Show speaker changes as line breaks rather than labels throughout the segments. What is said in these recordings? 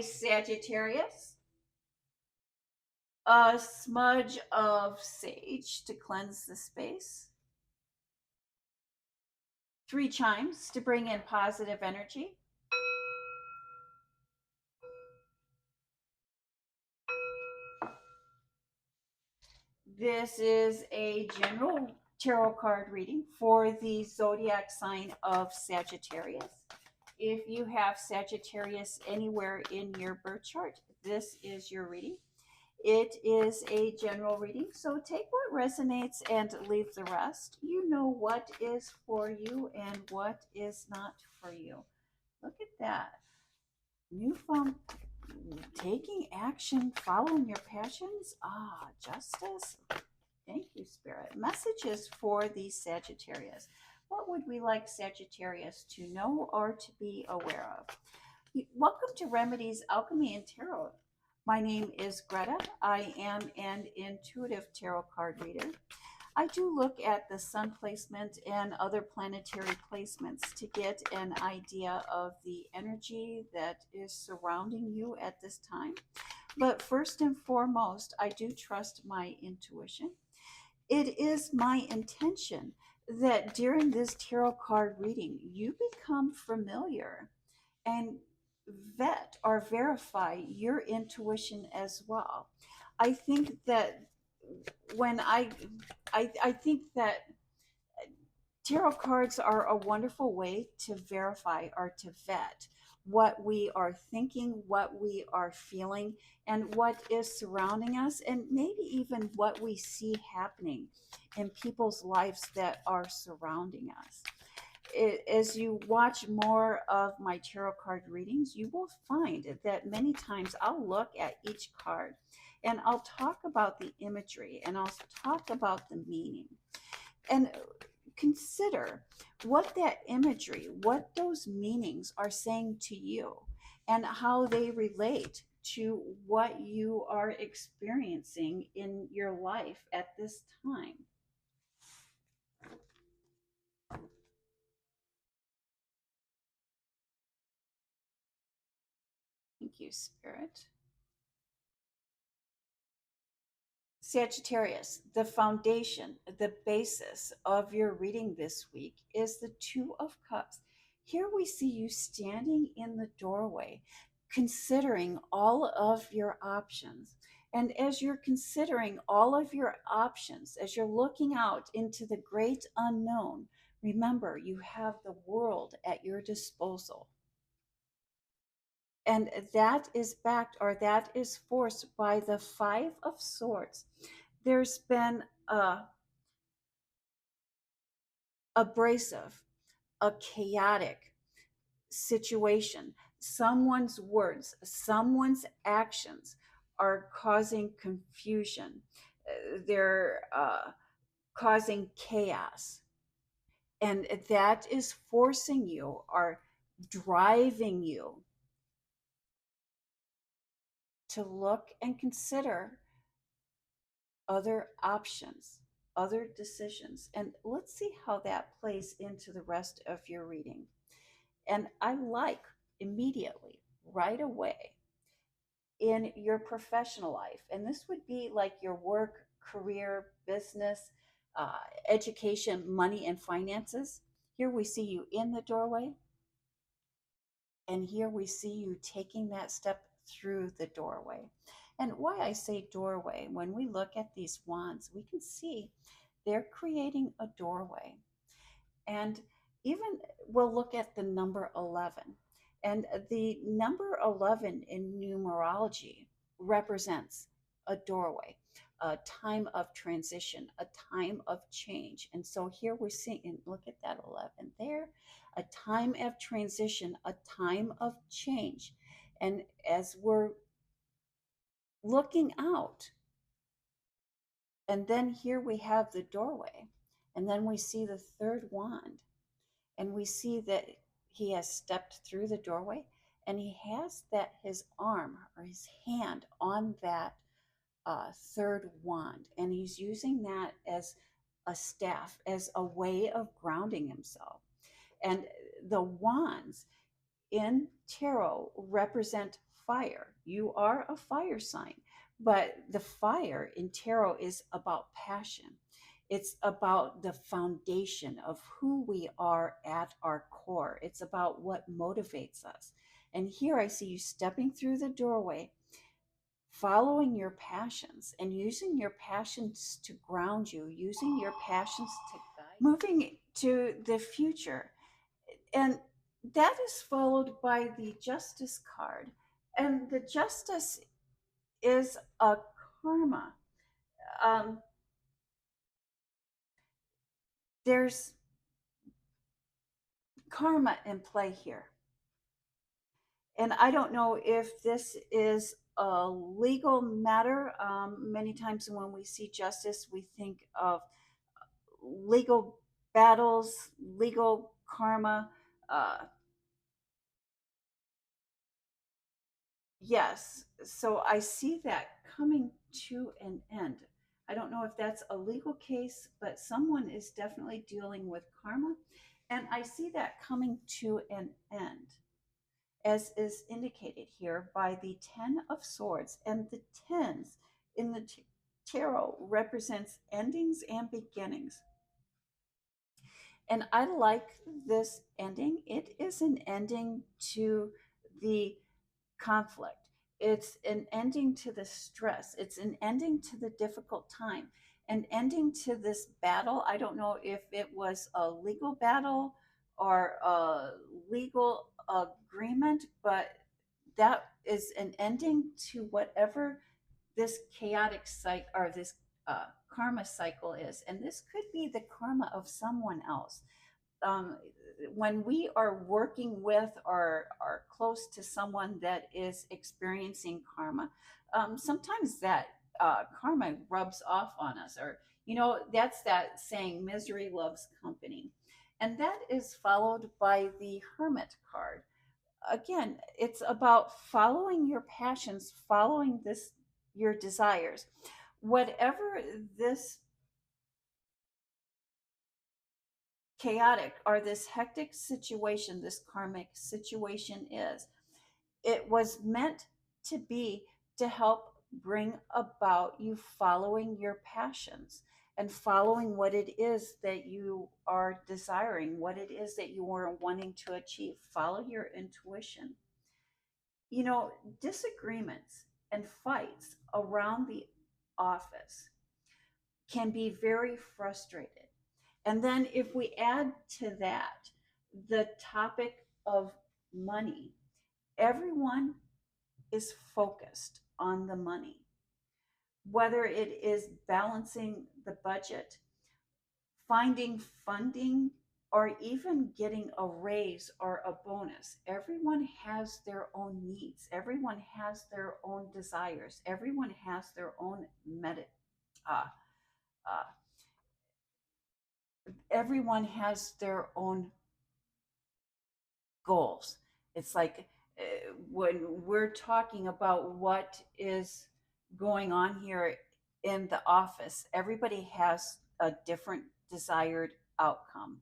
Hi, Sagittarius. A smudge of sage to cleanse the space. 3 chimes to bring in positive energy. This is a general tarot card reading for the zodiac sign of Sagittarius. If you have Sagittarius anywhere in your birth chart, this is your reading. It is a general reading, so take what resonates and leave the rest. You know what is for you and what is not for you. Look at that. Newfound taking action, following your passions. Justice. Thank you, Spirit. Messages for the Sagittarius. What would we like Sagittarius to know or to be aware of? Welcome to Remedies Alchemy Tarot. My name is Greta. I am an intuitive tarot card reader. I do look at the sun placement and other planetary placements to get an idea of the energy that is surrounding you at this time. But first and foremost, I do trust my intuition. It is my intention that during this tarot card reading, you become familiar and vet or verify your intuition as well. I think that when I think that tarot cards are a wonderful way to verify or to vet what we are thinking, what we are feeling, and what is surrounding us, and maybe even what we see happening in people's lives that are surrounding us. As you watch more of my tarot card readings, you will find that many times I'll look at each card and I'll talk about the imagery and I'll talk about the meaning. And consider what that imagery, what those meanings are saying to you, and how they relate to what you are experiencing in your life at this time. Thank you, Spirit. Sagittarius, the foundation, the basis of your reading this week is the Two of Cups. Here we see you standing in the doorway, considering all of your options. And as you're considering all of your options, as you're looking out into the great unknown, remember you have the world at your disposal. And that is backed, or that is forced by the Five of Swords. There's been a abrasive, a chaotic situation. Someone's words, someone's actions are causing confusion. They're causing chaos. And that is forcing you or driving you to look and consider other options, other decisions. And let's see how that plays into the rest of your reading. And I like immediately, right away, in your professional life, and this would be like your work, career, business, education, money, and finances. Here we see you in the doorway, and here we see you taking that step through the doorway. And why I say doorway, when we look at these wands, we can see they're creating a doorway. And even we'll look at the number 11. And the number 11 in numerology represents a doorway, a time of transition, a time of change. And so here we're seeing, and look at that 11 there, a time of transition, a time of change. And as we're looking out, and then here we have the doorway, and then we see the third wand, and we see that he has stepped through the doorway, and he has that his arm or his hand on that third wand, and he's using that as a staff, as a way of grounding himself. And the wands in tarot represent fire. You are a fire sign. But the fire in tarot is about passion. It's about the foundation of who we are at our core. It's about what motivates us. And here I see you stepping through the doorway, following your passions and using your passions to ground you, using your passions to guide, moving to the future. And that is followed by the Justice card. And the Justice is a karma. Um, there's karma in play here. And I don't know if this is a legal matter. Many times when we see justice, we think of legal battles, legal karma. Uh, yes, so I see that coming to an end. I don't know if that's a legal case, but someone is definitely dealing with karma. And I see that coming to an end, as is indicated here by the Ten of Swords. And the tens in the tarot represents endings and beginnings. And I like this ending. It is an ending to the conflict. It's an ending to the stress. It's an ending to the difficult time, an ending to this battle. I don't know if it was a legal battle or a legal agreement, but that is an ending to whatever this chaotic cycle or this karma cycle is. And this could be the karma of someone else. um, when we are working with or are close to someone that is experiencing karma, sometimes that karma rubs off on us. Or, that's that saying, misery loves company. And that is followed by the Hermit card. Again, it's about following your passions, following your desires. Whatever this chaotic or this hectic situation, this karmic situation is, it was meant to be to help bring about you following your passions and following what it is that you are desiring, what it is that you are wanting to achieve. Follow your intuition. You know, disagreements and fights around the office can be very frustrated. And then if we add to that the topic of money, everyone is focused on the money, whether it is balancing the budget, finding funding, or even getting a raise or a bonus. Everyone has their own needs. Everyone has their own desires. Everyone has their own uh, uh, everyone has their own goals. It's like when we're talking about what is going on here in the office, everybody has a different desired outcome.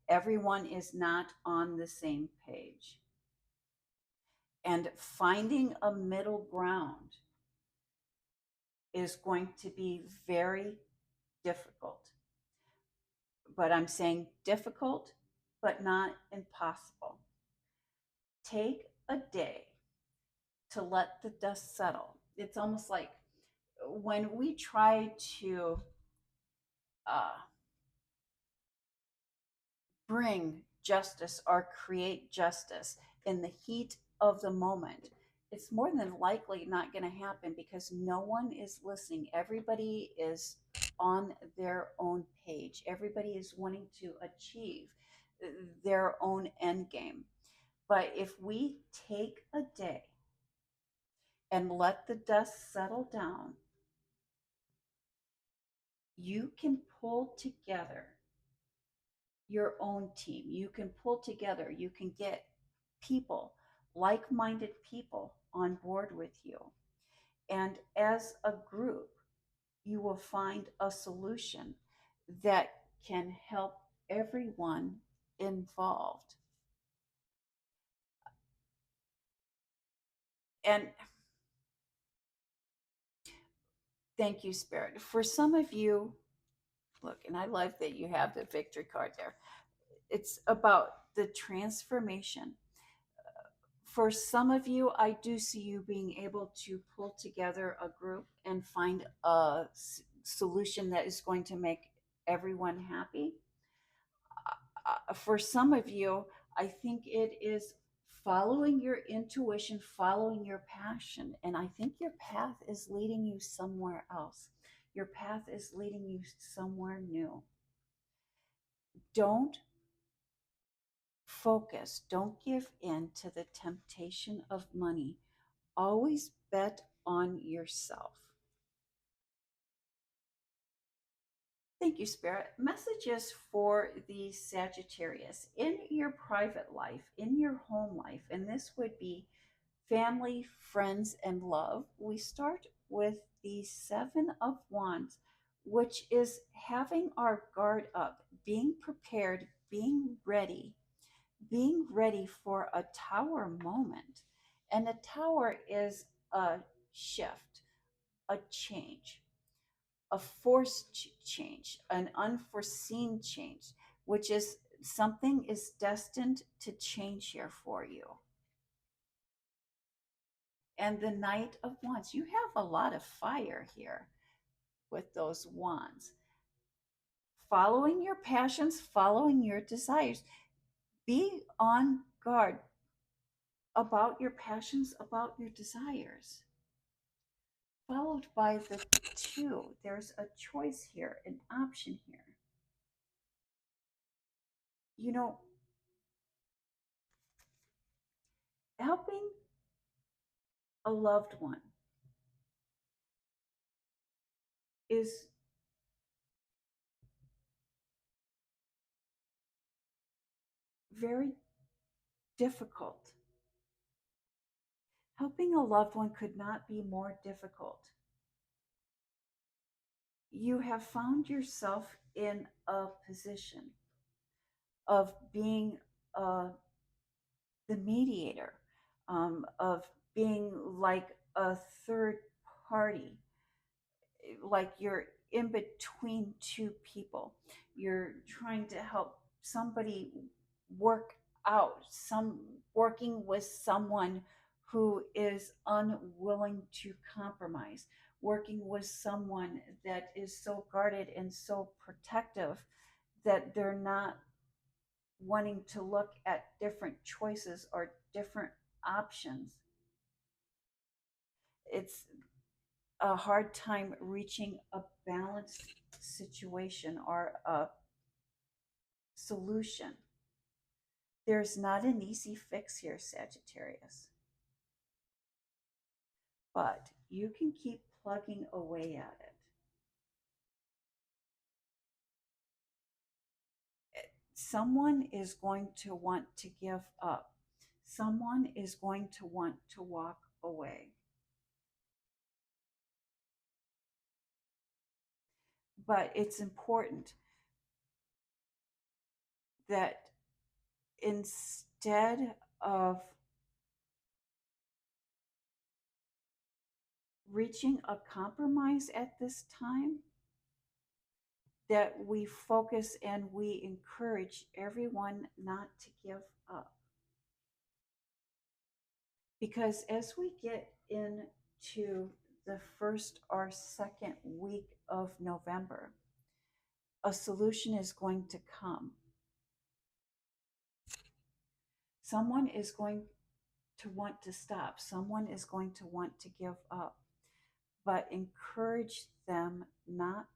Everyone is not on the same page. And finding a middle ground is going to be very difficult. But I'm saying difficult, but not impossible. Take a day to let the dust settle. It's almost like when we try to uh, bring justice or create justice in the heat of the moment, it's more than likely not going to happen because no one is listening. Everybody is on their own page. Everybody is wanting to achieve their own end game. But if we take a day and let the dust settle down, you can pull together your own team. You can pull together, you can get people, like minded people, on board with you. And as a group, you will find a solution that can help everyone involved. And thank you, Spirit. For some of you, look, and I love that you have the victory card there. It's about the transformation. For some of you, I do see you being able to pull together a group and find a solution that is going to make everyone happy. For some of you, I think it is following your intuition, following your passion. And I think your path is leading you somewhere else. Your path is leading you somewhere new. Don't focus, don't give in to the temptation of money. Always bet on yourself. Thank you, Spirit. Messages for the Sagittarius in your private life, in your home life, and this would be family, friends, and love. We start with the Seven of Wands, which is having our guard up, being prepared, being ready for a tower moment. And a tower is a shift, a change, a forced change, an unforeseen change, which is something is destined to change here for you. And the Knight of Wands, you have a lot of fire here with those wands. Following your passions, following your desires. Be on guard about your passions, about your desires. Followed by the two. There's a choice here, an option here. You know, helping a loved one is very difficult. Helping a loved one could not be more difficult. You have found yourself in a position of being the mediator, of being like a third party, like you're in between two people. You're trying to help somebody work out, some working with someone who is unwilling to compromise, working with someone that is so guarded and so protective that they're not wanting to look at different choices or different options. It's a hard time reaching a balanced situation or a solution. There's not an easy fix here, Sagittarius, but you can keep plugging away at it. Someone is going to want to give up. Someone is going to want to walk away. But it's important that instead of reaching a compromise at this time, that we focus and we encourage everyone not to give up. Because as we get into the first or second week of November, a solution is going to come. Someone is going to want to stop. Someone is going to want to give up. But encourage them not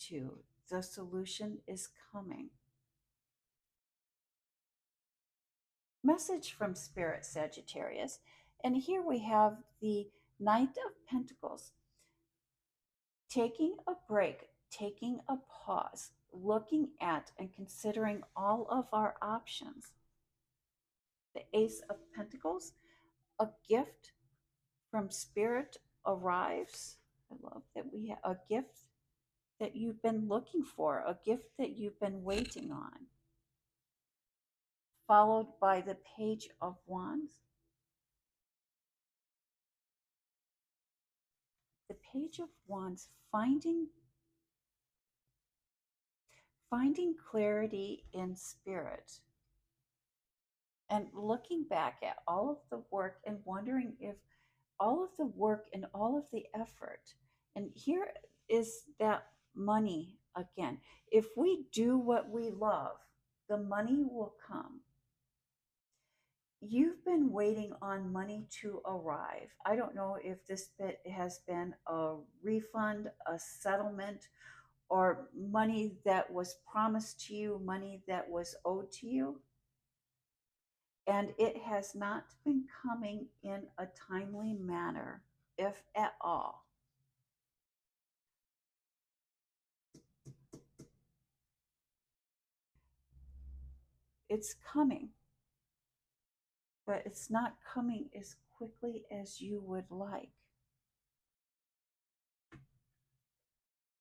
to. The solution is coming. Message from Spirit, Sagittarius. And here we have the Knight of Pentacles. Taking a break, taking a pause, looking at and considering all of our options. The Ace of Pentacles, a gift from Spirit arrives. I love that we have a gift that you've been looking for, a gift that you've been waiting on. Followed by the Page of Wands. Page of Wands, finding clarity in spirit, and looking back at all of the work and wondering if all of the work and all of the effort, and here is that money again. If we do what we love, the money will come. You've been waiting on money to arrive. I don't know if this bit has been a refund, a settlement, or money that was promised to you, money that was owed to you, and it has not been coming in a timely manner, if at all. It's coming, but it's not coming as quickly as you would like.